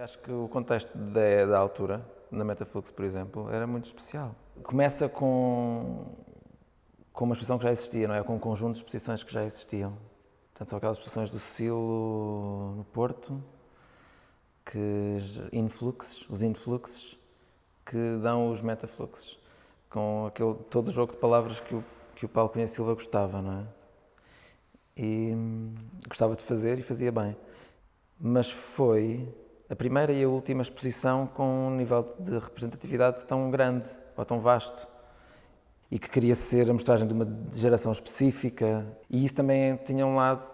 Acho que o contexto da altura, na Metaflux, por exemplo, era muito especial. Começa com uma exposição que já existia, não é? Com um conjunto de exposições que já existiam. Portanto, são aquelas exposições do Silo no Porto, os influxes, que dão os metafluxes, com todo o jogo de palavras que o Paulo Cunha Silva gostava, não é? E gostava de fazer e fazia bem. Mas foi a primeira e a última exposição com um nível de representatividade tão grande ou tão vasto e que queria ser a mostragem de uma geração específica, e isso também tinha um lado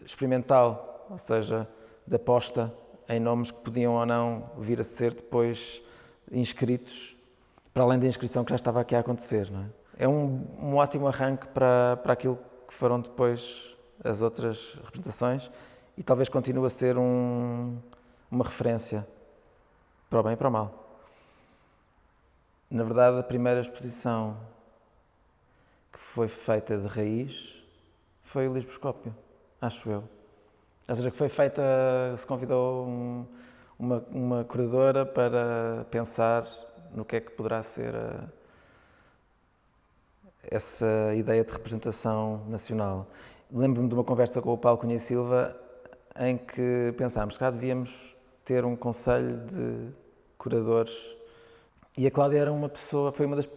experimental, ou seja, de aposta em nomes que podiam ou não vir a ser depois inscritos, para além da inscrição que já estava aqui a acontecer, não é? É um ótimo arranque para aquilo que foram depois as outras representações, e talvez continue a ser uma referência para o bem e para o mal. Na verdade, a primeira exposição que foi feita de raiz foi o Lisboscópio, acho eu. Ou seja, que foi feita, se convidou uma curadora para pensar no que é que poderá ser essa ideia de representação nacional. Lembro-me de uma conversa com o Paulo Cunha Silva em que pensámos que devíamos ter um conselho de curadores, e a Cláudia foi uma das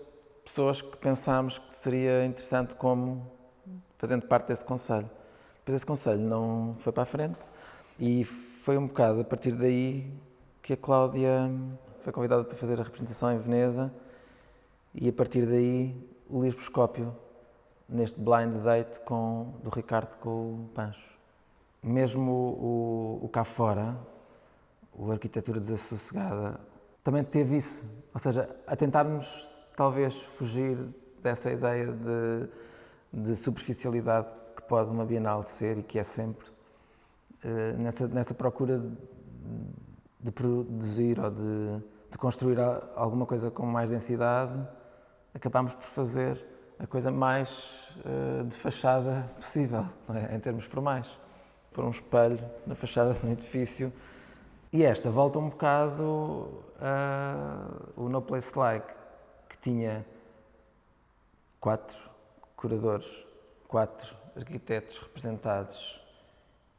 pessoas que pensámos que seria interessante como fazendo parte desse conselho. Depois esse conselho não foi para a frente e foi um bocado a partir daí que a Cláudia foi convidada para fazer a representação em Veneza, e a partir daí o Lisboscópio, neste blind date do Ricardo com o Pancho. Mesmo o cá fora, o Arquitetura Desassossegada, também teve isso, ou seja, a tentarmos talvez fugir dessa ideia de superficialidade que pode uma Bienal ser e que é sempre, nessa procura de produzir ou de construir alguma coisa com mais densidade, acabámos por fazer a coisa mais de fachada possível, não é? Em termos formais. Pôr um espelho na fachada de um edifício. E esta volta um bocado o No Place Like, que tinha 4 curadores, 4 arquitetos representados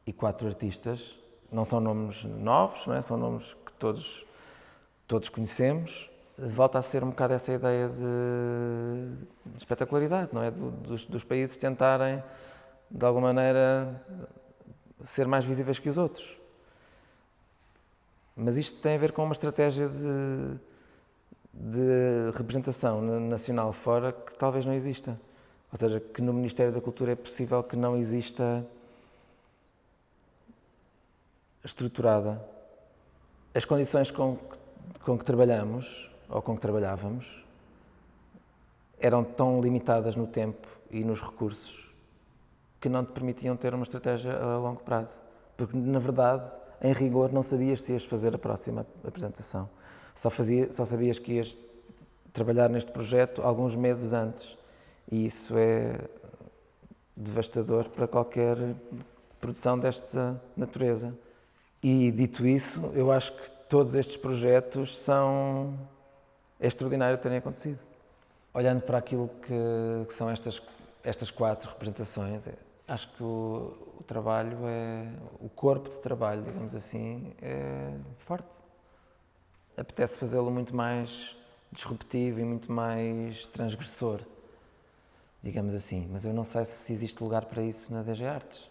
e 4 artistas. Não são nomes novos, não é? São nomes que todos conhecemos. Volta a ser um bocado essa ideia de espetacularidade, não é? Dos países tentarem, de alguma maneira, ser mais visíveis que os outros. Mas isto tem a ver com uma estratégia de representação nacional fora que talvez não exista. Ou seja, que no Ministério da Cultura é possível que não exista estruturada. As condições com que trabalhamos, ou com que trabalhávamos, eram tão limitadas no tempo e nos recursos que não te permitiam ter uma estratégia a longo prazo. Porque, na verdade, em rigor, não sabias se ias fazer a próxima apresentação. Só sabias que ias trabalhar neste projeto alguns meses antes. E isso é devastador para qualquer produção desta natureza. E, dito isso, eu acho que todos estes projetos é extraordinário terem acontecido. Olhando para aquilo que são estas 4 representações, acho que o trabalho o corpo de trabalho, digamos assim, é forte. Apetece fazê-lo muito mais disruptivo e muito mais transgressor, digamos assim. Mas eu não sei se existe lugar para isso na DG Artes.